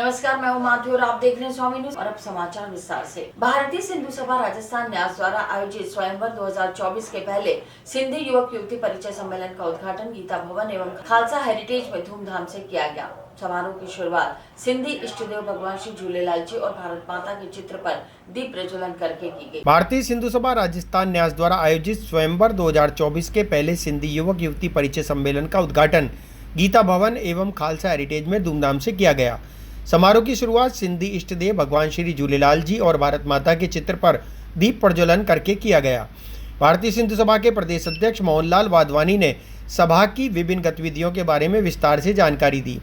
नमस्कार, मैं हूं माधवी और आप देख रहे हैं स्वामी न्यूज। और अब समाचार विस्तार से। भारतीय सिंधु सभा राजस्थान न्यास द्वारा आयोजित स्वयंवर 2024 के पहले सिंधी युवक युवती परिचय सम्मेलन का उद्घाटन गीता भवन एवं खालसा हेरिटेज में धूमधाम से किया गया। समारोह की शुरुआत सिंधी इष्टदेव भगवान श्री झूलेलाल जी और भारत माता के चित्र पर दीप प्रज्वलन करके की गई। भारतीय सिंधु सभा राजस्थान न्यास द्वारा आयोजित स्वयंवर 2024 के पहले सिंधी युवक युवती परिचय सम्मेलन का उद्घाटन गीता भवन एवं खालसा हेरिटेज में धूमधाम से किया गया। समारोह की शुरुआत सिंधी इष्टदेव भगवान श्री झूलेलाल जी और भारत माता के चित्र पर दीप प्रज्वलन करके किया गया। भारतीय सिंधु सभा के प्रदेश अध्यक्ष मोहनलाल वाधवानी ने सभा की विभिन्न गतिविधियों के बारे में विस्तार से जानकारी दी।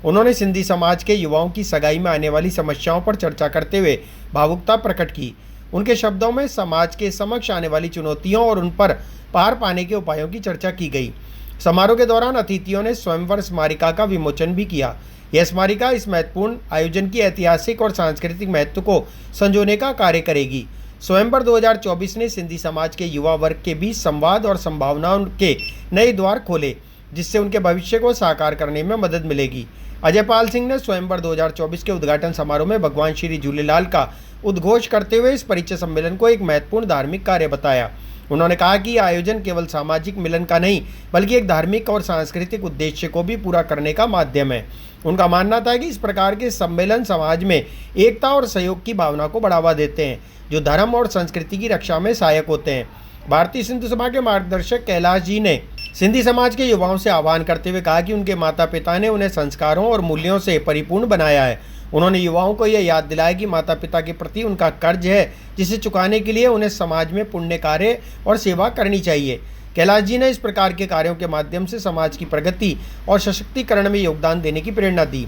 उन्होंने सिंधी समाज के युवाओं की सगाई में आने वाली समस्याओं पर चर्चा करते हुए भावुकता प्रकट की। उनके शब्दों में समाज के समक्ष आने वाली चुनौतियों और उन पर पार पाने के उपायों की चर्चा की गई। समारोह के दौरान अतिथियों ने स्वयंवर स्मारिका का विमोचन भी किया। यह स्मारिका इस महत्वपूर्ण आयोजन की ऐतिहासिक और सांस्कृतिक महत्व को संजोने का कार्य करेगी। स्वयंवर 2024 ने सिंधी समाज के युवा वर्ग के बीच संवाद और संभावनाओं के नए द्वार खोले, जिससे उनके भविष्य को साकार करने में मदद मिलेगी। अजयपाल सिंह ने स्वयंवर 2024 के उद्घाटन समारोह में भगवान श्री झूलेलाल का उद्घोष करते हुए इस परिचय सम्मेलन को एक महत्वपूर्ण धार्मिक कार्य बताया। उन्होंने कहा कि यह आयोजन केवल सामाजिक मिलन का नहीं बल्कि एक धार्मिक और सांस्कृतिक उद्देश्य को भी पूरा करने का माध्यम है। उनका मानना था कि इस प्रकार के सम्मेलन समाज में एकता और सहयोग की भावना को बढ़ावा देते हैं, जो धर्म और संस्कृति की रक्षा में सहायक होते हैं। भारतीय सिंधु सभा के मार्गदर्शक कैलाश जी ने सिंधी समाज के युवाओं से आह्वान करते हुए कहा कि उनके माता पिता ने उन्हें संस्कारों और मूल्यों से परिपूर्ण बनाया है। उन्होंने युवाओं को यह याद दिलाया कि माता पिता के प्रति उनका कर्ज है, जिसे चुकाने के लिए उन्हें समाज में पुण्य कार्य और सेवा करनी चाहिए। कैलाश जी ने इस प्रकार के कार्यों के माध्यम से समाज की प्रगति और सशक्तिकरण में योगदान देने की प्रेरणा दी।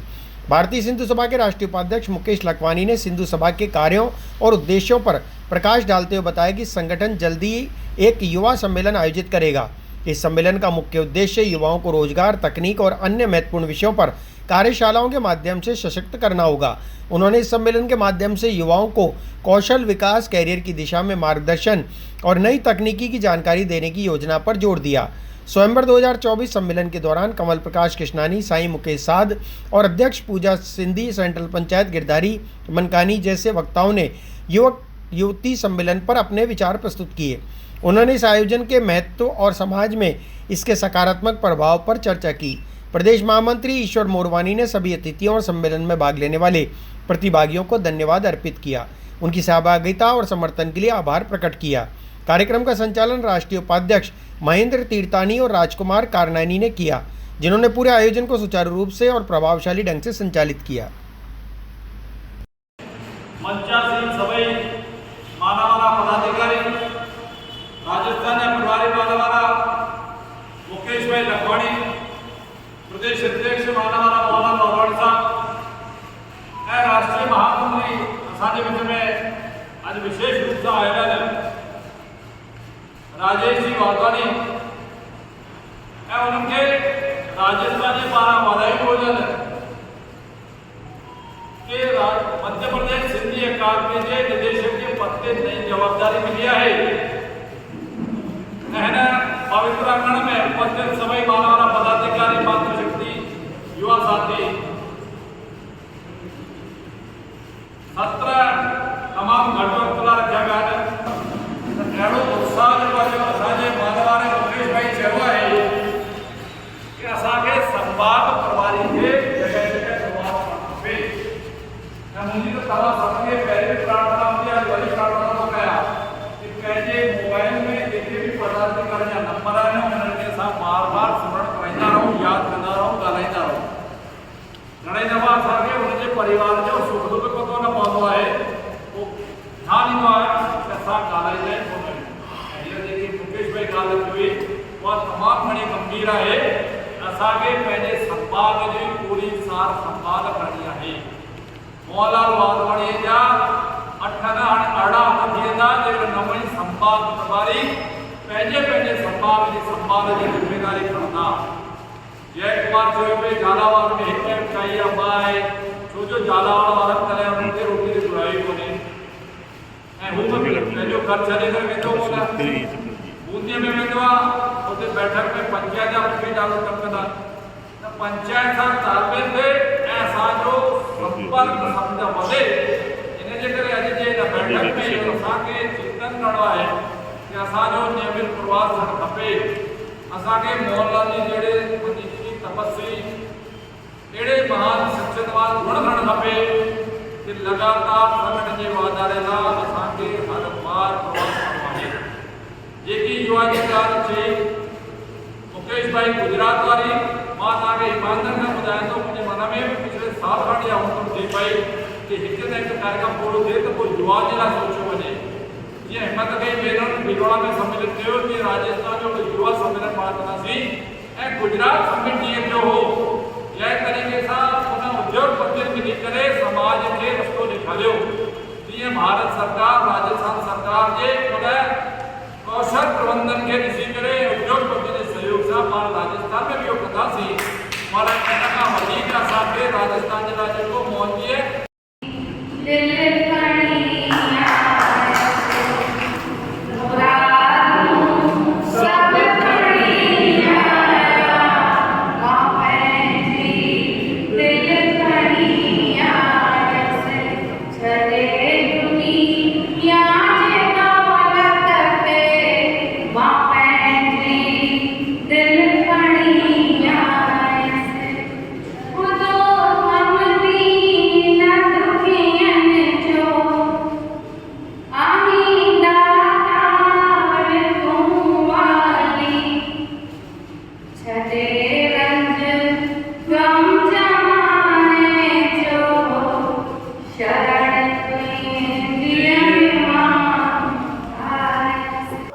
भारतीय सिंधु सभा के राष्ट्रीय उपाध्यक्ष मुकेश लखवानी ने सिंधु सभा के कार्यों और उद्देश्यों पर प्रकाश डालते हुए बताया कि संगठन जल्दी ही एक युवा सम्मेलन आयोजित करेगा। इस सम्मेलन का मुख्य उद्देश्य युवाओं को रोजगार, तकनीक और अन्य महत्वपूर्ण विषयों पर कार्यशालाओं के माध्यम से सशक्त करना होगा। उन्होंने इस सम्मेलन के माध्यम से युवाओं को कौशल विकास, कैरियर की दिशा में मार्गदर्शन और नई तकनीकी की जानकारी देने की योजना पर जोर दिया। स्वयंवर 2024 सम्मेलन के दौरान कमल प्रकाश कृष्णानी, साईं मुकेश साध और अध्यक्ष पूजा सिंधी, सेंट्रल पंचायत गिरधारी मनकानी जैसे वक्ताओं ने युवक युवती सम्मेलन पर अपने विचार प्रस्तुत किए। उन्होंने इस आयोजन के महत्व और समाज में इसके सकारात्मक प्रभाव पर चर्चा की। प्रदेश महामंत्री ईश्वर मोरवानी ने सभी अतिथियों और सम्मेलन में भाग लेने वाले प्रतिभागियों को धन्यवाद अर्पित किया। उनकी सहभागिता और समर्थन के लिए आभार प्रकट किया। कार्यक्रम का संचालन राष्ट्रीय उपाध्यक्ष महेंद्र तीर्थानी और राजकुमार कारनानी ने किया, जिन्होंने पूरे आयोजन को सुचारू रूप से और प्रभावशाली ढंग से संचालित किया। प्रदेश अध्यक्ष मानवाला मोहनलाल वाधवानी साहब ऐं राष्ट्रीय महामंत्री असांजे विच में आज विशेष रूप से आयल राजेश जी वाधवानी ऐं उनके राजस्थान जे पारां वाधायूं हुजनि कि मध्य प्रदेश सिंधी अकादमी के निदेशक के पद ते नई जवाबदारी मिली है। पवित्र अंगण में उपस्थित सभी मानवाला पदाधिकारी, मातृशक्ति, युवा साथी, सत्र तमाम घटवस्तुला रखा गया है। एड़ो उत्साह असांजे मानवा ने मुकेश भाई चयो है कि असांखे संवाद प्रभारी के जगह जगह संवाद करणो खपे। मुंहिंजी तो तव्हां सभिनी खे पहिरीं प्रार्थना हूंदी आहे, वरी प्रार्थना थो कयां कि पंहिंजे मोबाइल में जेके भी पदाधिकारी जा नंबर आहिनि उन्हनि खे असां बार बार स्मरण कराईंदा रहूं, यादि कंदा रहूं, ॻाल्हाईंदा रहूं। घणेई दफ़ा असांखे हुनजे परिवार जो सुख दुख पतो न पवंदो आहे, उहो ध्यानु ईंदो आहे कि असां ॻाल्हाईंदा आहियूं कोन आहियूं। हीअ जेकी मुकेश भाई ॻाल्हि रखी हुई उहा तमामु घणी गंभीर आहे। असांखे पंहिंजे संभाल जी पूरी सार संभाल करणी आहे। मोहनलाल वाधवानी जा 8 न हाणे 18 हथ थी वेंदा जेकर नवणी संभाल प्रभारी पंहिंजे संभाल जी ज़िम्मेदारी खणंदा। जयकुमार चयो पे झालावाड़ में हिकु काई अम्बा आहे, छो जो झालावाड़ वारनि करे हुननि खे रोटी जी घुराई कोन्हे ऐं हू पंहिंजो घर छॾे करे वेंदो कोन। बूंदीअ में वेंदो आहे, हुते बैठक में पंचायत जा मूंखे ॾाढो कमु कंदा। त पंचायत सां तालमेल थिए ऐं असांजो संपर्क गुजरात समझ वधे इन जे करे अॼु जे हिन बैठक में असांखे चिंतन करणो आहे कि असांजो नियमित प्रवास थियणु खपे। असांखे मोहनलाल जी जहिड़े मनीषी तपस्वी अहिड़े महान शख्सियतवान गुण थियणु खपे कि लगातार संगठन जे वाधारे लाइ असांखे हर बार प्रवास करणो आहे। जेकी युवा जी ॻाल्हि चई मुकेश भाई गुजरात वारी, मां तव्हांखे ईमानदारी सां ॿुधायां थो, मुंहिंजे मन में बि पिछले साल खां इहा हुकुम थी पई कि हिकु न हिकु कार्यक्रम पूरो थिए त पोइ युवा जे लाइ सोचियो वञे। जीअं हिमत कई भेनरुनि भीलवाड़ा में सम्मिलित कयो कि राजस्थान जो युवा सम्मेलन पार कंदासीं ऐं गुजरात समिट जीअं थियो हो जंहिं तरीक़े सां उन उद्योगपतियुनि मिली करे समाज खे रस्तो ॾेखारियो, तीअं भारत सरकार राजस्थान सरकार जे उन कौशल प्रबंधन के ॾिसी करे उद्योगपति के सहयोग से पाण राजस्थान में भी इहो कंदासीं। पर इन खां वधीक असांखे राजस्थान जे लाइ जेको मोदीअ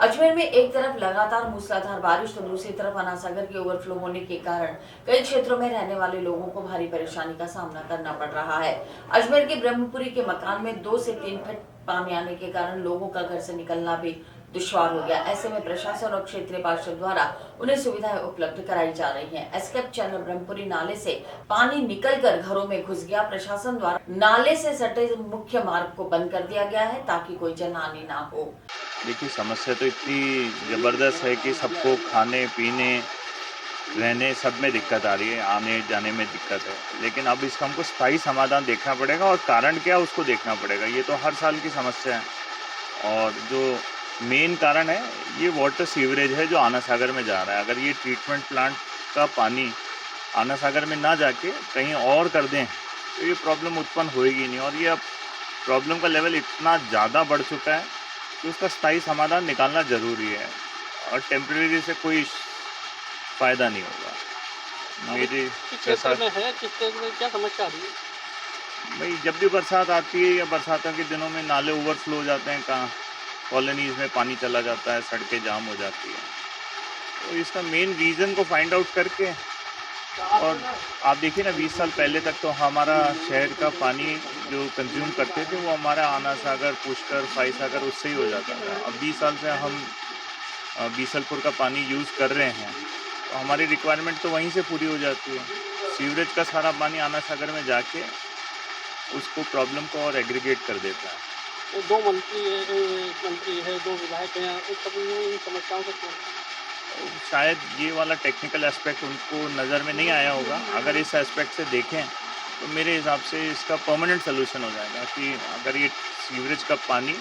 अजमेर में एक तरफ लगातार मूसलाधार बारिश तो दूसरी तरफ अना सागर के ओवरफ्लो होने के कारण कई क्षेत्रों में रहने वाले लोगों को भारी परेशानी का सामना करना पड़ रहा है। अजमेर के ब्रह्मपुरी के मकान में 2 से 3 फीट पानी आने के कारण लोगों का घर से निकलना भी दुश्वार हो गया। ऐसे में प्रशासन और क्षेत्रीय पार्षद द्वारा उन्हें सुविधाएं उपलब्ध कराई जा रही हैं। एस्केप चैनल ब्रह्मपुरी नाले से पानी निकलकर घरों में घुस गया। प्रशासन द्वारा नाले से सटे मुख्य मार्ग को बंद कर दिया गया है ताकि कोई जनहानि ना हो। देखिए, समस्या तो इतनी ज़बरदस्त है कि सबको खाने पीने रहने सब में दिक्कत आ रही है, आने जाने में दिक्कत है। लेकिन अब इसका हमको स्थायी समाधान देखना पड़ेगा और कारण क्या है उसको देखना पड़ेगा। ये तो हर साल की समस्या है और जो मेन कारण है ये वाटर सीवरेज है जो आना सागर में जा रहा है। अगर ये ट्रीटमेंट प्लांट का पानी आना सागर में ना जाके कहीं और कर दें तो ये प्रॉब्लम उत्पन्न होएगी नहीं। और ये अब प्रॉब्लम का लेवल इतना ज़्यादा बढ़ चुका है कि उसका स्थायी समाधान निकालना ज़रूरी है और टेम्परेरी से कोई फ़ायदा नहीं होगा। मेरे क्षेत्र में है, किस क्षेत्र में क्या समस्या आ रही है? भाई जब भी बरसात आती है या बरसातों के दिनों में नाले ओवरफ्लो हो जाते हैं, कहाँ कॉलोनीज़ में पानी चला जाता है, सड़कें जाम हो जाती हैं। तो इसका मेन रीज़न को फाइंड आउट करके, और आप देखिए ना 20 साल पहले तक तो हमारा शहर का पानी जो कंज्यूम करते थे वो हमारा आना सागर, पुष्कर, फाई सागर उससे ही हो जाता था। अब 20 साल से हम बीसलपुर का पानी यूज़ कर रहे हैं तो हमारी रिक्वायरमेंट तो वहीं से पूरी हो जाती है। सीवरेज का सारा पानी आना सागर में जाके उसको प्रॉब्लम को और एग्रीगेट कर देता है। तो 2 मंत्री है, 2 विधायक हैं, उस सब इन समस्याओं से क्यों? शायद ये वाला टेक्निकल एस्पेक्ट उनको नज़र में नहीं आया होगा। अगर इस एस्पेक्ट से देखें तो मेरे हिसाब से इसका परमानेंट सोल्यूशन हो जाएगा कि अगर ये सीवरेज का पानी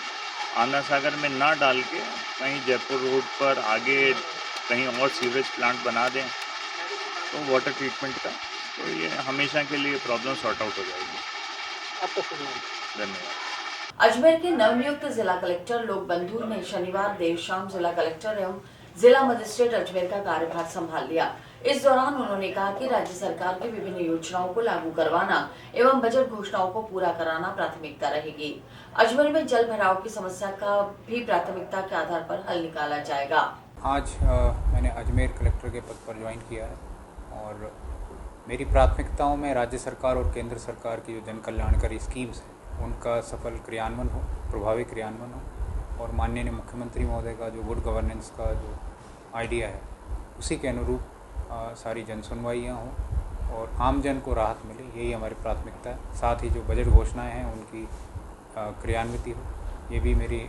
आना सागर में ना डाल के कहीं जयपुर रोड पर आगे कहीं और सीवरेज प्लांट बना दें तो वाटर ट्रीटमेंट का, तो ये हमेशा के लिए प्रॉब्लम सॉर्ट आउट हो जाएगी। आपका शुक्रिया। धन्यवाद। अजमेर के नवनियुक्त जिला कलेक्टर लोकबंधु ने शनिवार देर शाम जिला कलेक्टर एवं जिला मजिस्ट्रेट अजमेर का कार्यभार संभाल लिया। इस दौरान उन्होंने कहा कि राज्य सरकार की विभिन्न योजनाओं को लागू करवाना एवं बजट घोषणाओं को पूरा कराना प्राथमिकता रहेगी। अजमेर में जल भराव की समस्या का भी प्राथमिकता के आधार पर हल निकाला जाएगा। आज मैंने अजमेर कलेक्टर के पद पर ज्वाइन किया है और मेरी प्राथमिकताओं में राज्य सरकार और केंद्र सरकार की जो जन कल्याणकारी स्कीम्स हैं उनका सफल क्रियान्वयन हो, प्रभावी क्रियान्वयन हो और माननीय मुख्यमंत्री महोदय का जो गुड गवर्नेंस का जो आइडिया है उसी के अनुरूप सारी जन सुनवाइयाँ हों और आम जन को राहत मिले, यही हमारी प्राथमिकता है। साथ ही जो बजट घोषणाएं हैं उनकी क्रियान्विति हो, ये भी मेरी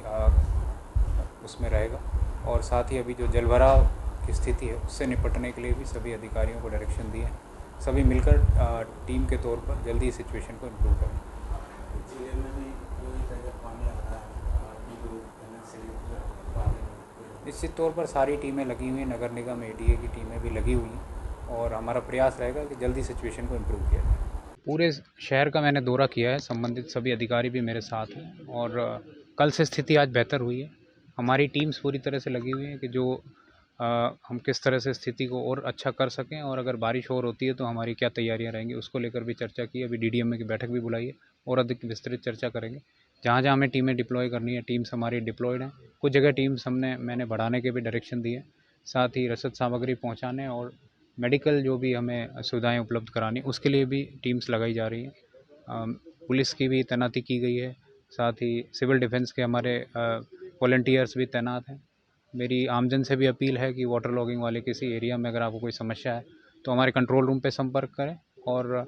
उसमें रहेगा। और साथ ही अभी जो जलभराव की स्थिति है उससे निपटने के लिए भी सभी अधिकारियों को डायरेक्शन दिए हैं सभी मिलकर टीम के तौर पर जल्दी सिचुएशन को इम्प्रूव करें। निश्चित तौर पर सारी टीमें लगी हुई हैं, नगर निगम एडीए की टीमें भी लगी हुई हैं और हमारा प्रयास रहेगा कि जल्दी सिचुएशन को इम्प्रूव किया जाए। पूरे शहर का मैंने दौरा किया है, संबंधित सभी अधिकारी भी मेरे साथ हैं और कल से स्थिति आज बेहतर हुई है। हमारी टीम्स पूरी तरह से लगी हुई हैं कि जो हम किस तरह से स्थिति को और अच्छा कर सकें और अगर बारिश और होती है तो हमारी क्या तैयारियां रहेंगी, उसको लेकर भी चर्चा की। अभी डीडीएमए की बैठक भी बुलाई है और अधिक विस्तृत चर्चा करेंगे। जहाँ जहाँ हमें टीमें डिप्लॉय करनी है, टीम्स हमारी डिप्लॉयड हैं। कुछ जगह टीम्स मैंने बढ़ाने के भी डायरेक्शन दिए, साथ ही रसद सामग्री पहुँचाने और मेडिकल जो भी हमें सुविधाएं उपलब्ध करानी, उसके लिए भी टीम्स लगाई जा रही हैं। पुलिस की भी तैनाती की गई है, साथ ही सिविल डिफेंस के हमारे वॉलंटियर्स भी तैनात हैं। मेरी आमजन से भी अपील है कि वाटर लॉगिंग वाले किसी एरिया में अगर आपको कोई समस्या है तो हमारे कंट्रोल रूम पे संपर्क करें और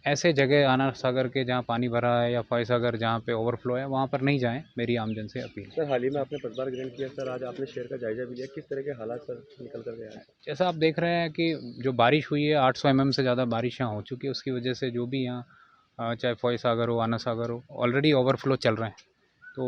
ऐसे जगह आना सागर के जहाँ पानी भरा है या फॉय सागर जहाँ पे ओवरफ्लो है वहाँ पर नहीं जाएं, मेरी आमजन से अपील। सर, हाल ही में आपने पदभार ग्रहण किया सर, आज आपने शहर का जायजा भी लिया, किस तरह के हालात सर निकल कर गए हैं? जैसा आप देख रहे हैं कि जो बारिश हुई है 800 mm से ज़्यादा बारिश यहाँ हो चुकी है, उसकी वजह से जो भी यहाँ चाहे फॉय सागर हो, आना सागर हो, ऑलरेडी ओवरफ्लो चल रहे हैं। तो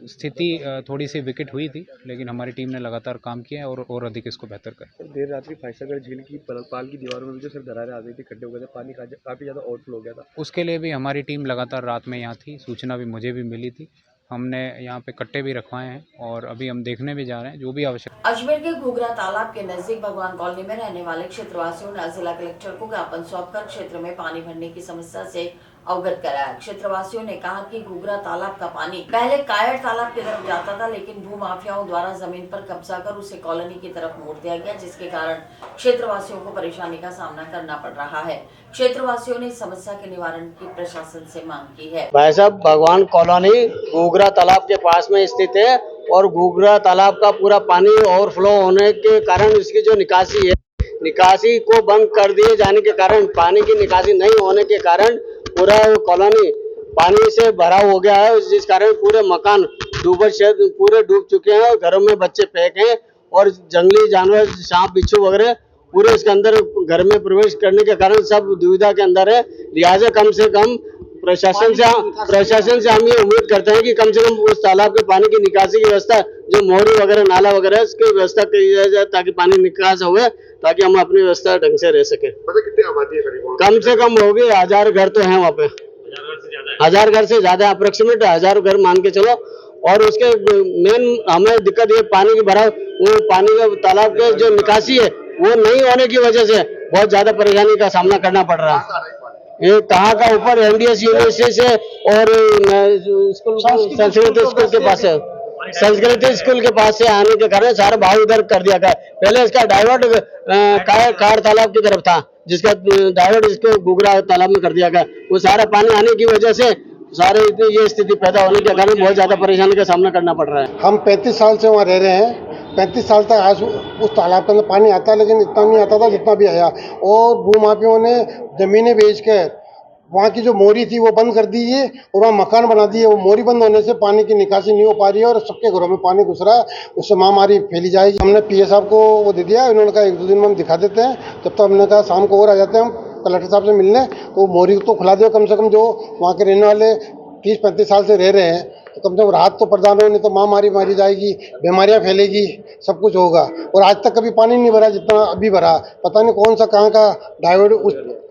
स्थिति थोड़ी सी विकेट हुई थी, लेकिन हमारी टीम ने लगातार काम किया है और अधिक इसको बेहतर करें। देर रात्रि फॉयसागर झील की पाल की दीवारों में भी जो सर दरारें आ गई थी, खड्डे हो गए थे, पानी काफ़ी ज़्यादा ओवरफ्लो हो गया था। उसके लिए भी हमारी टीम लगातार रात में यहाँ थी, सूचना भी मुझे भी मिली थी। हमने यहाँ पे कट्टे भी रखवाए हैं और अभी हम देखने भी जा रहे हैं जो भी आवश्यक। अजमेर के घूघरा तालाब के नजदीक भगवान कॉलोनी में रहने वाले क्षेत्रवासियों ने जिला कलेक्टर को ज्ञापन सौंपकर क्षेत्र में पानी भरने की समस्या से अवगत कराया। क्षेत्रवासियों ने कहा कि घूघरा तालाब का पानी पहले कायड़ तालाब की तरफ जाता था, लेकिन भूमाफियाओं द्वारा जमीन पर कब्जा कर उसे कॉलोनी की तरफ मोड़ दिया गया, जिसके कारण क्षेत्रवासियों को परेशानी का सामना करना पड़ रहा है। क्षेत्रवासियों ने इस समस्या के निवारण की प्रशासन से मांग की है। भाई साहब, भगवान कॉलोनी घूघरा तालाब के पास में स्थित है और घूघरा तालाब का पूरा पानी ओवरफ्लो होने के कारण इसकी जो निकासी है, निकासी को बंद कर दिए जाने के कारण, पानी की निकासी नहीं होने के कारण पूरा कॉलोनी पानी से भरा हो गया है, जिस कारण पूरे मकान पूरे डूब चुके हैं। घरों में बच्चे पैक हैं और जंगली जानवर सांप बिच्छू वगैरह पूरे इसके अंदर घर में प्रवेश करने के कारण सब दुविधा के अंदर है। लिहाजा कम से कम प्रशासन से हम ये उम्मीद करते हैं कि कम से कम उस तालाब के पानी की निकासी की व्यवस्था, जो मोहरी वगैरह नाला वगैरह, इसकी व्यवस्था की जाए ताकि पानी निकास हो, ताकि हम अपनी व्यवस्था ढंग से रह सके। कितनी आबादी है करीब? कम से कम होगी 1000 घर तो हैं वहाँ पे, 1000 घर से ज्यादा, अप्रोक्सीमेट 1000 घर मान के चलो। और उसके मेन हमें दिक्कत ये पानी की भराव, वो पानी का तालाब के जो निकासी है वो नहीं होने की वजह से बहुत ज्यादा परेशानी का सामना करना पड़ रहा है। ये कहाँ का ऊपर एमडीएस यूनिवर्सिटी से और संस्कृत स्कूल के पास है, संस्कृत स्कूल के पास से आने के कारण सारा भाव उधर कर दिया गया। पहले इसका डाइवर्ट कार तालाब की तरफ था, जिसका डाइवर्ट इसको घूघरा तालाब में कर दिया गया। वो सारा पानी आने की वजह से सारे ये स्थिति पैदा होने के कारण बहुत ज्यादा परेशानी का सामना करना पड़ रहा है। हम 35 साल से वहाँ रह रहे हैं। 35 साल तक आज उस तालाब के अंदर पानी आता, लेकिन इतना नहीं आता था जितना भी आया। और भूमाफियों ने जमीनें बेचकर वहाँ की जो मोरी थी वो बंद कर दी है और वहाँ मकान बना दिए। वो मोरी बंद होने से पानी की निकासी नहीं हो पा रही है और सबके घरों में पानी घुस रहा है, उससे महामारी फैली जाएगी। हमने पीए साहब को वो दे दिया, उन्होंने कहा 1-2 दिन में हम दिखा देते हैं। जब तक हमने कहा शाम को और आ जाते हैं हम कलेक्टर साहब से मिलने, तो मोरी तो खुला दो कम से कम। जो वहाँ के रहने वाले 30-35 साल से रह रहे हैं, तो कम से कम राहत तो प्रदान हो, नहीं तो महामारी मारी जाएगी, बीमारियां फैलेगी, सब कुछ होगा। और आज तक कभी पानी नहीं भरा जितना अभी भरा। पता नहीं कौन सा कहाँ का डाइवर्ट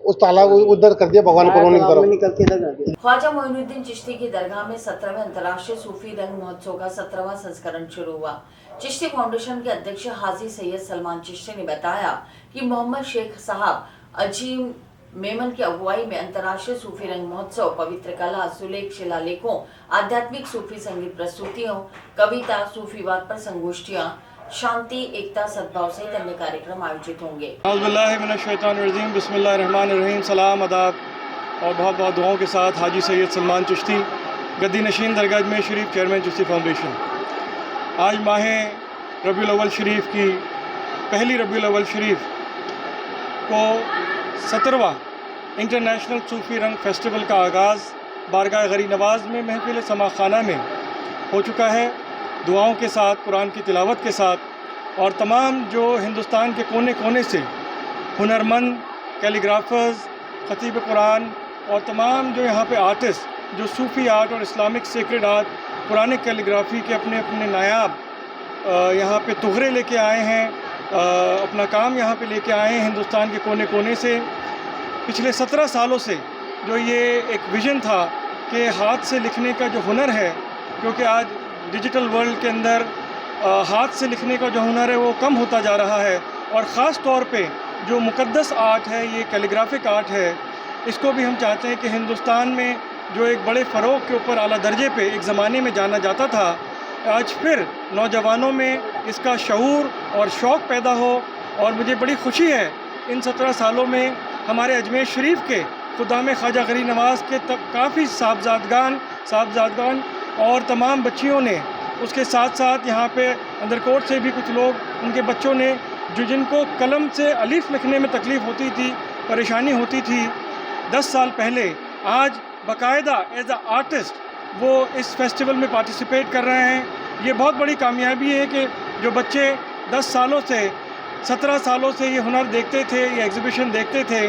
उस तालाब उधर कर दिया भगवान कॉलोनी की तरफ। ख्वाजा मोइनुद्दीन चिश्ती की दरगाह में 17वें अंतर्राष्ट्रीय सूफी रंग महोत्सव का 17वां संस्करण शुरू हुआ। चिश्ती फाउंडेशन के अध्यक्ष हाजी सैयद सलमान चिश्ती ने बताया कि मोहम्मद शेख साहब अजीम मेमन की अगुवाई में अंतर्राष्ट्रीय सूफी रंग महोत्सव पवित्र कला, सुलेख, शिलालेखों, आध्यात्मिक सूफी संगीत प्रस्तुतियों, कविता, सूफीवाद पर संगोष्ठियां, शांति, एकता, सद्भाव सहित अन्य कार्यक्रम आयोजित होंगे। बिस्मिल्लाहिर्रहमानिर्रहीम, सलाम, आदाब और बहुत बहुत दुआओं के साथ हाजी सैयद सलमान चिश्ती, गद्दी नशीन दरगाह अजमेर शरीफ, चेयरमैन चिश्ती फाउंडेशन। आज माह रबीउल अव्वल शरीफ की पहली रबीउल अव्वल शरीफ को 17वां इंटरनेशनल सूफ़ी रंग फेस्टिवल का आगाज़ बारगाह गरी नवाज़ में महफिल समा खाना में हो चुका है। दुआओं के साथ, कुरान की तिलावत के साथ, और तमाम जो हिंदुस्तान के कोने कोने से हुनरमंद कैलीग्राफर्स, खतीब कुरान और तमाम जो यहाँ पे आर्टिस्ट जो सूफ़ी आर्ट और इस्लामिक सेक्रेड आर्ट पुराने कैलीग्राफी के अपने अपने नायाब यहाँ पे तुहरे लेके आए हैं, अपना काम यहाँ पे लेके आए हैं हिंदुस्तान के कोने कोने से। पिछले 17 सालों से जो ये एक विज़न था कि हाथ से लिखने का जो हुनर है, क्योंकि आज डिजिटल वर्ल्ड के अंदर हाथ से लिखने का जो हुनर है वो कम होता जा रहा है, और ख़ास तौर पे जो मुक़द्दस आर्ट है, ये कैलीग्राफिक आर्ट है, इसको भी हम चाहते हैं कि हिंदुस्तान में जो एक बड़े फ़रोग़ के ऊपर आला दर्जे पे एक ज़माने में जाना जाता था, आज फिर नौजवानों में इसका शऊर और शौक़ पैदा हो। और मुझे बड़ी खुशी है इन 17 सालों में हमारे अजमेर शरीफ के खुदाम ख्वाजा गरीब नवाज़ के काफ़ी साहबजादगान और तमाम बच्चियों ने, उसके साथ साथ यहाँ पे अंदरकोट से भी कुछ लोग, उनके बच्चों ने जो जिनको कलम से अलिफ लिखने में तकलीफ़ होती थी, परेशानी होती थी 10 साल पहले, आज बाकायदा एज अ आर्टिस्ट वो इस फेस्टिवल में पार्टिसिपेट कर रहे हैं। ये बहुत बड़ी कामयाबी है कि जो बच्चे 10 सालों से 17 सालों से ये हुनर देखते थे, ये एग्ज़िबिशन देखते थे,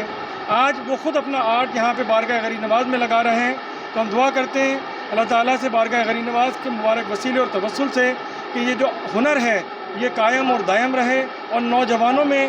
आज वो ख़ुद अपना आर्ट यहाँ पे बारगाह गरीब नवाज़ में लगा रहे हैं। तो हम दुआ करते हैं अल्लाह ताला से बारगाह गरीब नवाज़ के मुबारक वसीले और तवस्सुल से कि ये जो हुनर है ये कायम और दायम रहे, और नौजवानों में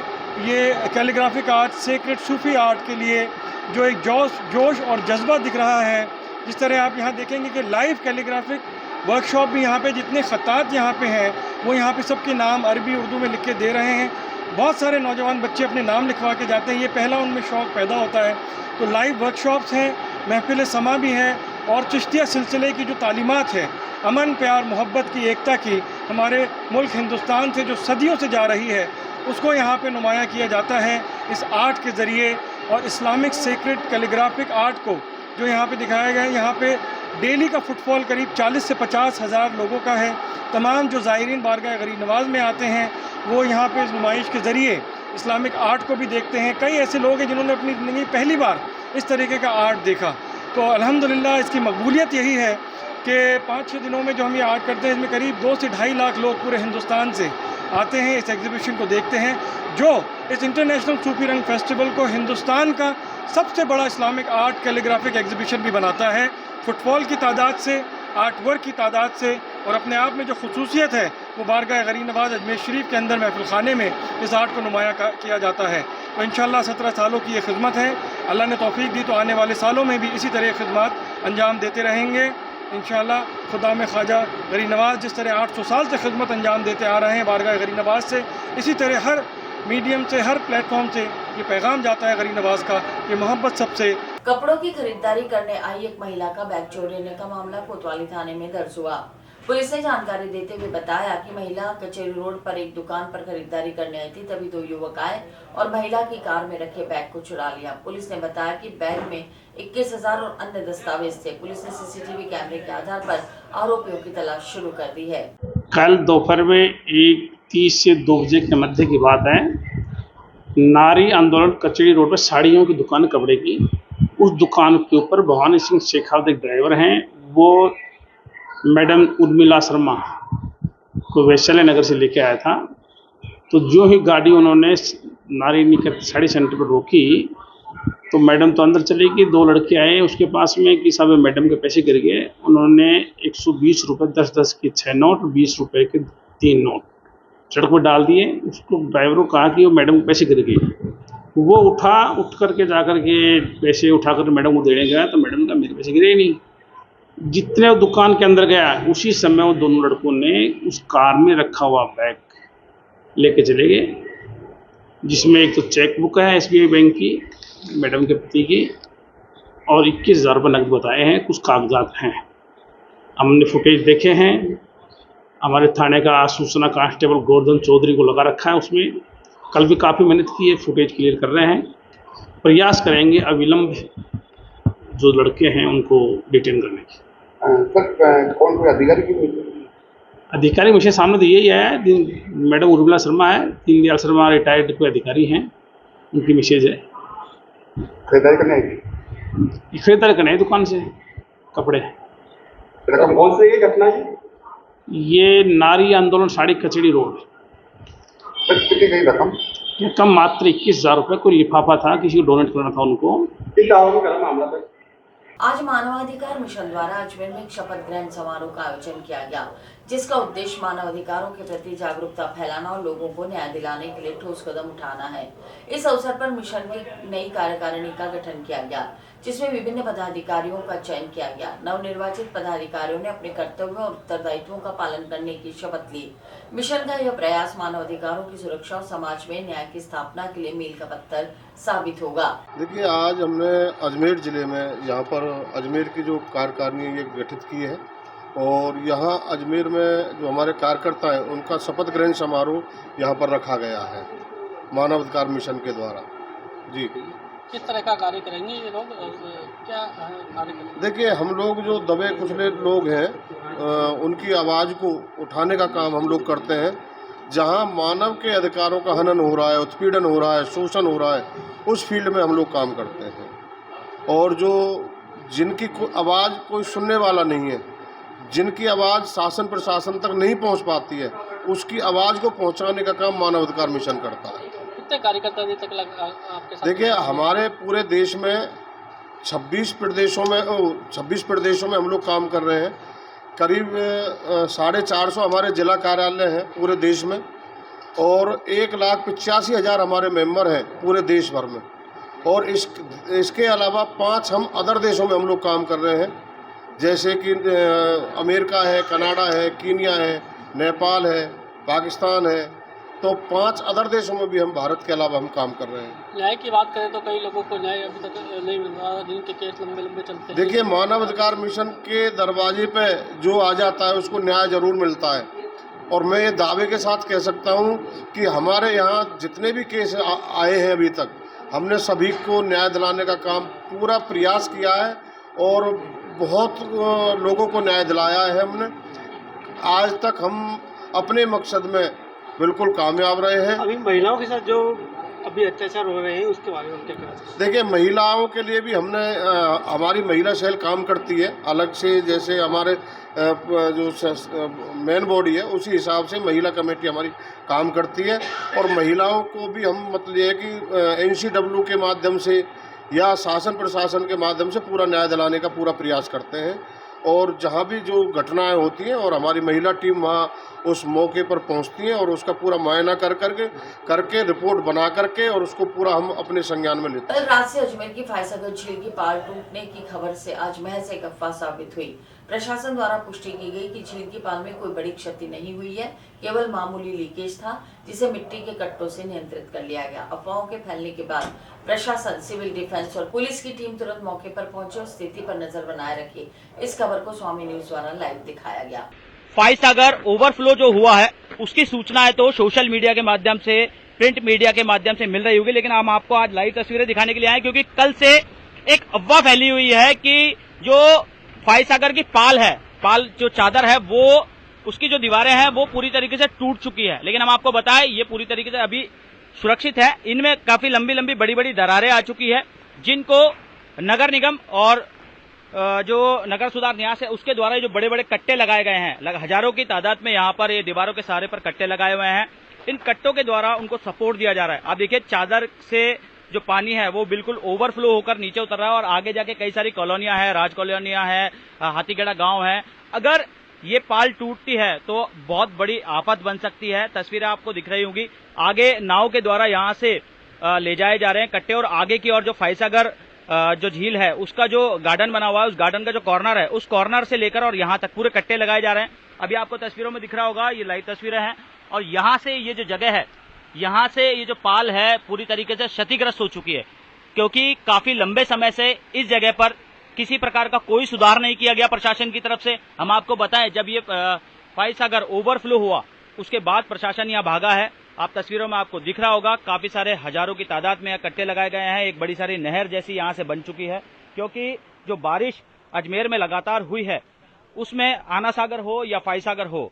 ये कैलीग्राफिक आर्ट, सेक्रेड सूफ़ी आर्ट के लिए जो एक जोश और जज्बा दिख रहा है। जिस तरह आप यहाँ देखेंगे कि लाइव कैलीग्राफिक वर्कशॉप भी यहाँ पे, जितने ख़त्तात यहाँ पे हैं वो यहाँ पे सबके नाम अरबी उर्दू में लिख के दे रहे हैं। बहुत सारे नौजवान बच्चे अपने नाम लिखवा के जाते हैं, ये पहला उनमें शौक़ पैदा होता है। तो लाइव वर्कशॉप्स हैं, महफिल समा भी है, और चिश्तिया सिलसिले की जो तालीमात है, अमन, प्यार, मोहब्बत की, एकता की, हमारे मुल्क हिंदुस्तान से जो सदियों से जा रही है, उसको यहाँ पे नुमाया किया जाता है इस आर्ट के ज़रिए। और इस्लामिक सेक्रेड कैलीग्राफिक आर्ट को जो यहाँ पे दिखाया गया है, यहाँ पे डेली का फुटफॉल करीब 40 से 50 हज़ार लोगों का है। तमाम जो ज़ायरीन बारगाह गरीब नवाज़ में आते हैं वो यहाँ पे इस नुमाइश के ज़रिए इस्लामिक आर्ट को भी देखते हैं। कई ऐसे लोग हैं जिन्होंने अपनी ज़िंदगी पहली बार इस तरीके का आर्ट देखा। तो अल्हम्दुलिल्लाह इसकी मकबूलियत यही है कि 5-6 दिनों में जो हम ये आर्ट करते हैं, इसमें करीब 2 से 2.5 लाख लोग पूरे हिंदुस्तान से आते हैं, इस एग्ज़िबिशन को देखते हैं, जो इस इंटरनेशनल सूफी रंग फेस्टिवल को हिंदुस्तान का सबसे बड़ा इस्लामिक आर्ट कैलीग्राफिक एग्ज़िबिशन भी बनाता है। फुटफॉल की तादाद से, आर्ट वर्क की तादाद से, और अपने आप में जो खसूसियत है वो बारगाह गरीब नवाज़ अजमेर शरीफ के अंदर महफिल खाने में इस आर्ट को नुमाया किया जाता है। तो इंशाअल्लाह 17 सालों की ये खिदमत है, अल्लाह ने तौफीक दी तो आने वाले सालों में भी इसी तरह खिदमत अंजाम देते रहेंगे इंशाअल्लाह। खुदा में ख्वाजा गरीब नवाज़ जिस तरह 800 साल से खिदमत अंजाम देते आ रहे हैं बारगाह गरीब नवाज़ से, इसी तरह हर मीडियम से, हर प्लेटफॉर्म से ये पैगाम जाता है गरीब नवाज़ का कि मोहब्बत सबसे। कपड़ों की खरीदारी करने आई एक महिला का बैग चोरी होने का मामला कोतवाली थाने में दर्ज हुआ। पुलिस ने जानकारी देते हुए बताया कि महिला कचेरी रोड पर एक दुकान पर खरीदारी करने आई थी, तभी 2 युवक आए और महिला की कार में रखे बैग को चुरा लिया। पुलिस ने बताया कि बैग में 21,000 और अन्य दस्तावेज थे। पुलिस ने सीसीटीवी कैमरे के आधार पर आरोपियों की तलाश शुरू कर दी है। कल दोपहर में 1:30 से 2 बजे के मध्य की बात है, नारी आंदोलन कचेरी रोड पर साड़ियों की दुकान, कपड़े की, उस दुकान के ऊपर भवानी सिंह शेखावत एक ड्राइवर हैं, वो मैडम उर्मिला शर्मा को वैशाली नगर से लेके आया था। तो जो ही गाड़ी उन्होंने नारी निकेतन साड़ी सेंटर पर रोकी तो मैडम तो अंदर चली गई, 2 लड़के आए उसके पास में कि साहब मैडम के पैसे गिर गए। उन्होंने 120 रुपये 10-10 के 6 नोट, 20 रुपये के 3 नोट सड़क पर डाल दिए। उसको ड्राइवर को कहा कि वो मैडम के पैसे गिर गए। वो उठ करके जा कर के पैसे उठा कर मैडम को देने गया तो मैडम का मेरे पैसे गिरे ही नहीं। जितने वो दुकान के अंदर गया उसी समय वो दोनों लड़कों ने उस कार में रखा हुआ बैग लेके चले गए, जिसमें एक तो चेक बुक है SBI बैंक की मैडम के पति की और 21,000 रुपये नकद बताए हैं, कुछ कागजात हैं। हमने फुटेज देखे हैं, हमारे थाने का सूचना कांस्टेबल गोवर्धन चौधरी को लगा रखा है उसमें। कल भी काफ़ी मेहनत की है, फुटेज क्लियर कर रहे हैं। प्रयास करेंगे अविलंब जो लड़के हैं उनको डिटेन करने की। सर कौन कोई अधिकारी की अधिकारी मुझे सामने तो यही है, मैडम उर्मिला शर्मा है, दीनदयाल शर्मा रिटायर्ड कोई अधिकारी हैं, उनकी मैसेज है। खरीदारी करने आई थी? खरीदारी करने दुकान से कपड़े। रकम कौन सी है घटना? ये ये नारी आंदोलन साड़ी कचेरी रोड। कितनी गई रकम? कि कम मात्र 21,000 रुपये कोई लिफाफा था, किसी को डोनेट करना था उनको। आज मानवाधिकार मिशन द्वारा अजमेर में एक शपथ ग्रहण समारोह का आयोजन किया गया, जिसका उद्देश्य मानवाधिकारों के प्रति जागरूकता फैलाना और लोगों को न्याय दिलाने के लिए ठोस कदम उठाना है। इस अवसर पर मिशन की नई कार्यकारिणी का गठन किया गया, जिसमें विभिन्न पदाधिकारियों का चयन किया गया। नवनिर्वाचित पदाधिकारियों ने अपने कर्तव्यों और उत्तरदायित्वों का पालन करने की शपथ ली। मिशन का यह प्रयास मानवाधिकारों की सुरक्षा और समाज में न्याय की स्थापना के लिए मील का पत्थर साबित होगा। देखिए, आज हमने अजमेर जिले में यहाँ पर अजमेर की जो कार्यकारिणी ये गठित की है और यहाँ अजमेर में जो हमारे कार्यकर्ता हैं उनका शपथ ग्रहण समारोह यहाँ पर रखा गया है मानवाधिकार मिशन के द्वारा। जी, किस तरह का कार्य करेंगे ये लोग, क्या कार्य करेंगे? देखिए, हम लोग जो दबे कुचले लोग हैं उनकी आवाज़ को उठाने का काम हम लोग करते हैं। जहाँ मानव के अधिकारों का हनन हो रहा है, उत्पीड़न हो रहा है, शोषण हो रहा है, उस फील्ड में हम लोग काम करते हैं। और जो जिनकी आवाज़ कोई सुनने वाला नहीं है, जिनकी आवाज़ शासन प्रशासन तक नहीं पहुंच पाती है, उसकी आवाज़ को पहुंचाने का काम मानवाधिकार मिशन करता है। कितने कार्यकर्ता अभी तक आपके साथ? देखिए, हमारे पूरे देश में 26 प्रदेशों में हम लोग काम कर रहे हैं। करीब 450 हमारे जिला कार्यालय हैं पूरे देश में और 1,85,000 हमारे मेंबर हैं पूरे देश भर में। और इसके अलावा 5 हम अदर देशों में हम लोग काम कर रहे हैं, जैसे कि अमेरिका है, कनाडा है, कीनिया है, नेपाल है, पाकिस्तान है। तो 5 अदर देशों में भी हम भारत के अलावा हम काम कर रहे हैं। न्याय की बात करें तो कई लोगों को न्याय अभी तक नहीं मिल रहा, जिनके केस लंबे लंबे चलते हैं। देखिए, मानवाधिकार मिशन के दरवाजे पे जो आ जाता है उसको न्याय जरूर मिलता है। और मैं ये दावे के साथ कह सकता हूँ कि हमारे यहाँ जितने भी केस आए हैं अभी तक, हमने सभी को न्याय दिलाने का काम पूरा प्रयास किया है और बहुत लोगों को न्याय दिलाया है हमने। आज तक हम अपने मकसद में बिल्कुल कामयाब रहे हैं। अभी महिलाओं के साथ जो अभी अत्याचार हो रहे हैं उसके बारे में क्या कहना चाहिए? देखिए, महिलाओं के लिए भी हमने हमारी महिला सेल काम करती है अलग से, जैसे हमारे जो मेन बॉडी है उसी हिसाब से महिला कमेटी हमारी काम करती है। और महिलाओं को भी हम मतलब ये है कि NCW के माध्यम से या शासन प्रशासन के माध्यम से पूरा न्याय दिलाने का पूरा प्रयास करते हैं। और जहाँ भी जो घटनाएं होती हैं और हमारी महिला टीम वहाँ उस मौके पर पहुँचती है और उसका पूरा मुआयना करके रिपोर्ट बना करके और उसको पूरा हम अपने संज्ञान में लेते हैं। कल रात से अजमेर की फायसागर झील की पाल टूटने की खबर से आज महज एक अफवाह साबित हुई। प्रशासन द्वारा पुष्टि की गई कि झील की पाल में कोई बड़ी क्षति नहीं हुई है, केवल मामूली लीकेज था जिसे मिट्टी के कट्टों से नियंत्रित कर लिया गया। अफवाहों के फैलने के बाद प्रशासन, सिविल डिफेंस और पुलिस की टीम तुरंत मौके पर पहुंचे और स्थिति पर नजर बनाए रखी। इस खबर को स्वामी न्यूज द्वारा लाइव दिखाया गया। फायसागर ओवरफ्लो जो हुआ है उसकी सूचनाएं तो सोशल मीडिया के माध्यम से, प्रिंट मीडिया के माध्यम से मिल रही होगी, लेकिन हम आपको आज लाइव तस्वीरें दिखाने के लिए आए क्योंकि कल से एक अफवाह फैली हुई है कि जो फायसागर की पाल है, पाल जो चादर है, वो उसकी जो दीवारें हैं वो पूरी तरीके से टूट चुकी है। लेकिन हम आपको बताएं ये पूरी तरीके से अभी सुरक्षित है। इनमें काफी लंबी लंबी बड़ी बड़ी दरारें आ चुकी है, जिनको नगर निगम और जो नगर सुधार न्यास है उसके द्वारा जो बड़े बड़े कट्टे लगाए गए हैं, हजारों की तादाद में यहाँ पर ये दीवारों के सहारे पर कट्टे लगाए हुए हैं। इन कट्टों के द्वारा उनको सपोर्ट दिया जा रहा है। आप देखिए, चादर से जो पानी है वो बिल्कुल ओवरफ्लो होकर नीचे उतर रहा है और आगे जाके कई सारी कॉलोनियां हैं, राज कॉलोनियां हैं, हाथीगढ़ा गांव है। अगर ये पाल टूटती है तो बहुत बड़ी आफत बन सकती है। तस्वीरें आपको दिख रही होंगी, आगे नाव के द्वारा यहाँ से ले जाए जा रहे हैं कट्टे और आगे की ओर जो फायसागर जो झील है उसका जो गार्डन बना हुआ है, उस गार्डन का जो कॉर्नर है, उस कॉर्नर से लेकर और यहाँ तक पूरे कट्टे लगाए जा रहे हैं। अभी आपको तस्वीरों में दिख रहा होगा, ये लाइव तस्वीरें हैं और यहाँ से ये जो जगह है, यहाँ से ये जो पाल है पूरी तरीके से क्षतिग्रस्त हो चुकी है क्योंकि काफी लंबे समय से इस जगह पर किसी प्रकार का कोई सुधार नहीं किया गया प्रशासन की तरफ से। हम आपको बताएं, जब ये फायसागर ओवरफ्लो हुआ उसके बाद प्रशासन यहाँ भागा है। आप तस्वीरों में आपको दिख रहा होगा, काफी सारे हजारों की तादाद में कट्टे लगाए गए हैं। एक बड़ी सारी नहर जैसी यहाँ से बन चुकी है क्योंकि जो बारिश अजमेर में लगातार हुई है उसमें आना सागर हो या फायसागर हो,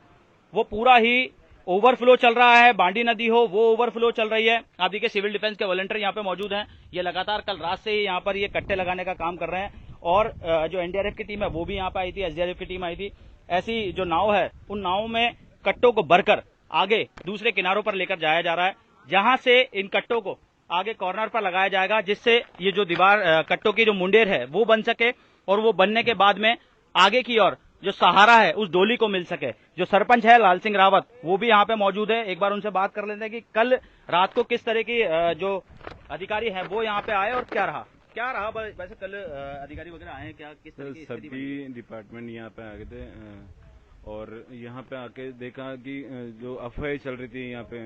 वो पूरा ही ओवरफ्लो चल रहा है। बांडी नदी हो, वो ओवरफ्लो चल रही है। आप देखिए, सिविल डिफेंस के वॉलंटियर यहाँ पे मौजूद हैं। ये लगातार कल रात से ही यहाँ पर ये कट्टे लगाने का काम कर रहे हैं और जो NDRF की टीम है वो भी यहाँ पे आई थी, SDRF की टीम आई थी। ऐसी जो नाव है उन नावों में कट्टों को भरकर आगे दूसरे किनारों पर लेकर जाया जा रहा है, जहां से इन कट्टों को आगे कॉर्नर पर लगाया जाएगा, जिससे ये जो दीवार कट्टों की जो मुंडेर है वो बन सके और वो बनने के बाद में आगे की ओर जो सहारा है उस डोली को मिल सके। जो सरपंच है लाल सिंह रावत वो भी यहाँ पे मौजूद है, एक बार उनसे बात कर लेते हैं कि कल रात को किस तरह की जो अधिकारी है वो यहाँ पे आए और क्या रहा वैसे कल अधिकारी वगैरह आए हैं क्या, किस तरह की स्थिति बनी? सभी डिपार्टमेंट यहाँ पे आ गए थे और यहाँ पे आके देखा कि जो अफवाहें चल रही थी यहाँ पे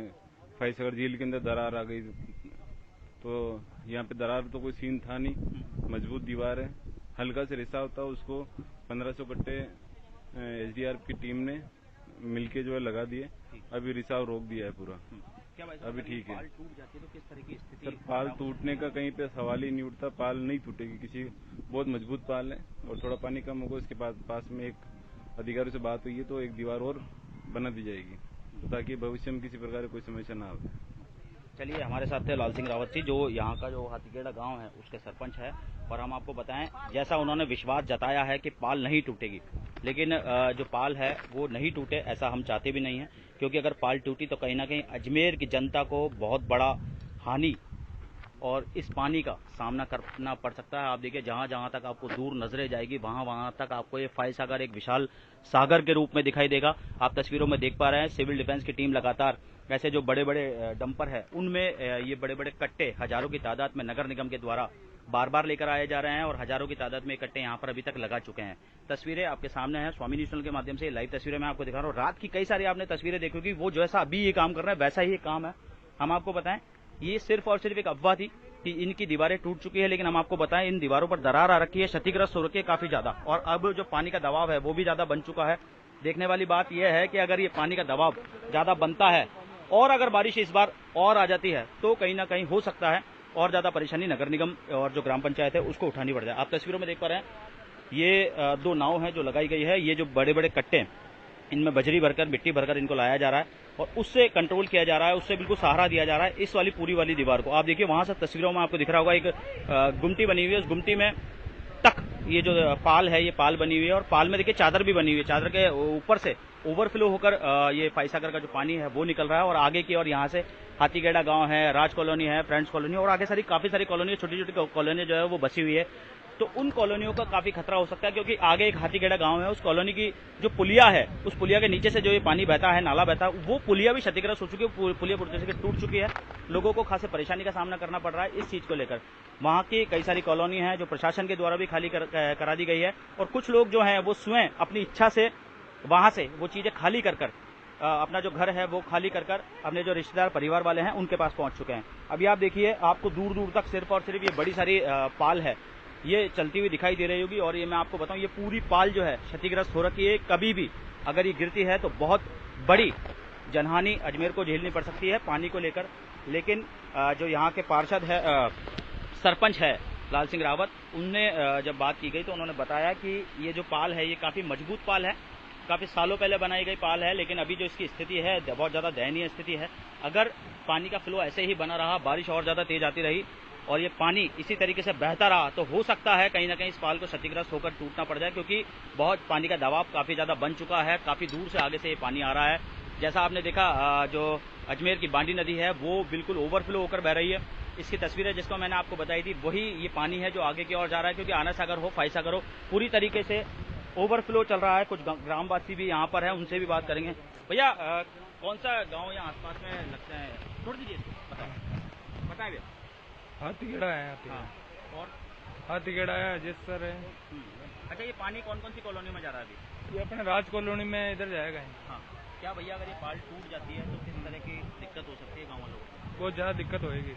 फैसगर झील के अंदर दरार आ गई, तो यहाँ पे दरार तो कोई सीन था नहीं, मजबूत दीवार है, हल्का से रिसाव था, उसको 1500 कट्टे एसडीआरएफ की टीम ने मिलके जो है लगा दिए, अभी रिसाव रोक दिया है पूरा, अभी ठीक है। पाल टूट जाती है तो किस तरह की स्थिति? सर पाल टूटने का कहीं पे सवाल ही नहीं उठता, पाल नहीं टूटेगी, किसी बहुत मजबूत पाल है और थोड़ा पानी कम होगा उसके पास में एक अधिकारी से बात हुई है तो एक दीवार और बना दी जाएगी, तो ताकि भविष्य में किसी प्रकार की कोई समस्या ना आवे। चलिए हमारे साथ थे लाल सिंह रावत जी, जो यहाँ का जो हाथीगेड़ा गांव है उसके सरपंच है, और हम आपको बताएं जैसा उन्होंने विश्वास जताया है कि पाल नहीं टूटेगी, लेकिन जो पाल है वो नहीं टूटे ऐसा हम चाहते भी नहीं है, क्योंकि अगर पाल टूटी तो कहीं ना कहीं अजमेर की जनता को बहुत बड़ा हानि और इस पानी का सामना करना पड़ सकता है। आप देखिए जहां जहां तक आपको दूर नजरें जाएगी वहां वहां तक आपको ये फाई सागर एक विशाल सागर के रूप में दिखाई देगा। आप तस्वीरों में देख पा रहे हैं सिविल डिफेंस की टीम लगातार ऐसे जो बड़े बड़े डंपर है उनमें ये बड़े बड़े कट्टे हजारों की तादाद में नगर निगम के द्वारा बार बार लेकर आए जा रहे हैं और हजारों की तादाद में कट्टे यहाँ पर अभी तक लगा चुके हैं। तस्वीरें आपके सामने हैं स्वामी न्यूज़ चैनल के माध्यम से लाइव तस्वीरें मैं आपको दिखा रहा हूँ। रात की कई सारी आपने तस्वीरें देखी होगी, वो जैसा अभी ये काम कर रहे हैं वैसा ही काम है। हम आपको बताएं ये सिर्फ और सिर्फ एक अफवाह थी कि इनकी दीवारें टूट चुकी है, लेकिन हम आपको बताएं इन दीवारों पर दरार आ रखी है, क्षतिग्रस्त हो रखी है काफी ज्यादा, और अब जो पानी का दबाव है वो भी ज्यादा बन चुका है। देखने वाली बात यह है कि अगर ये पानी का दबाव ज्यादा बनता है और अगर बारिश इस बार और आ जाती है तो कहीं ना कहीं हो सकता है और ज्यादा परेशानी नगर निगम और जो ग्राम पंचायत है उसको उठानी पड़ जाए। आप तस्वीरों में देख पा रहे हैं ये दो नाव है जो लगाई गई है, ये जो बड़े बड़े कट्टे इनमें बजरी भरकर मिट्टी भरकर इनको लाया जा रहा है और उससे कंट्रोल किया जा रहा है, उससे बिल्कुल सहारा दिया जा रहा है इस वाली पूरी वाली दीवार को। आप देखिए वहां से तस्वीरों में आपको दिख रहा होगा एक गुमटी बनी हुई है, उस गुमटी में तक ये जो पाल है ये पाल बनी हुई है और पाल में देखिए चादर भी बनी हुई है, चादर के ऊपर से ओवरफ्लो होकर ये फाईसागर का जो पानी है वो निकल रहा है और आगे की और यहाँ से हाथीगेड़ा गांव है, राज कॉलोनी है, फ्रेंड्स कॉलोनी और आगे काफी सारी कॉलोनी, छोटी छोटी कॉलोनी जो है वो बसी हुई है। तो उन कॉलोनियों का काफी खतरा हो सकता है क्योंकि आगे एक हाथीगेड़ा गांव है, उस कॉलोनी की जो पुलिया है उस पुलिया के नीचे से जो ये पानी बहता है, नाला बहता है, वो पुलिया भी क्षतिग्रस्त हो चुकी है, पुलिया पूरी तरह से टूट चुकी है। लोगों को खासी परेशानी का सामना करना पड़ रहा है इस चीज को लेकर। वहां की कई सारी कॉलोनी है जो प्रशासन के द्वारा भी खाली करा दी गई है और कुछ लोग जो है वो स्वयं अपनी इच्छा से वहां से वो चीजें खाली कर अपना जो घर है वो खाली कर अपने जो रिश्तेदार परिवार वाले हैं उनके पास पहुंच चुके हैं। अभी आप देखिए आपको दूर दूर तक सिर्फ और सिर्फ ये बड़ी सारी पाल है ये चलती हुई दिखाई दे रही होगी और ये मैं आपको बताऊं ये पूरी पाल जो है क्षतिग्रस्त हो रखी है, कभी भी अगर ये गिरती है तो बहुत बड़ी जनहानि अजमेर को झेलनी पड़ सकती है पानी को लेकर। लेकिन जो यहाँ के पार्षद है सरपंच है लाल सिंह रावत, उनने जब बात की गई तो उन्होंने बताया कि ये जो पाल है ये काफी मजबूत पाल है, काफी सालों पहले बनाई गई पाल है, लेकिन अभी जो इसकी स्थिति है बहुत ज्यादा दयनीय स्थिति है। अगर पानी का फ्लो ऐसे ही बना रहा, बारिश और ज्यादा तेज आती रही और ये पानी इसी तरीके से बहता रहा तो हो सकता है कहीं ना कहीं इस पाल को क्षतिग्रस्त होकर टूटना पड़ जाए, क्योंकि बहुत पानी का दबाव काफी ज्यादा बन चुका है, काफी दूर से आगे से ये पानी आ रहा है। जैसा आपने देखा जो अजमेर की बांडी नदी है वो बिल्कुल ओवरफ्लो होकर बह रही है। इसकी तस्वीरें जिसको मैंने आपको बताई थी वही ये पानी है जो आगे की ओर जा रहा है, क्योंकि आना सागर हो फाई सागर हो पूरी तरीके से ओवरफ्लो चल रहा है। कुछ ग्रामवासी भी यहाँ पर है, उनसे भी बात करेंगे। भैया कौन सा गांव यहाँ आसपास में लगता है, छोड़ दीजिए बताएं भैया। हाथीगेड़ा है और हाथीगेड़ा है, जिसर है। अच्छा ये पानी कौन कौन सी कॉलोनी में जा रहा है अभी? ये अपने राज कॉलोनी में इधर जाएगा। हाँ क्या भैया अगर ये पाल टूट जाती है तो किस तरह की दिक्कत हो सकती है गाँव वालों को? बहुत ज़्यादा दिक्कत होगी,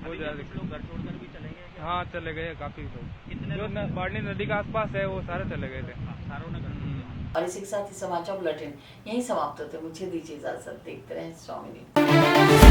बहुत ज़्यादा दिक्कत। लोग घर छोड़कर भी चले गए? हाँ चले गए काफ़ी लोग, कितने जो बाढ़नी नदी के आसपास है वो सारे चले गए थे। सारों ने और इसी के साथ ही समाचार बुलेटिन यही समाप्त होते हैं। मुझे दीजिए इजाजत, देखते रहें स्वामी।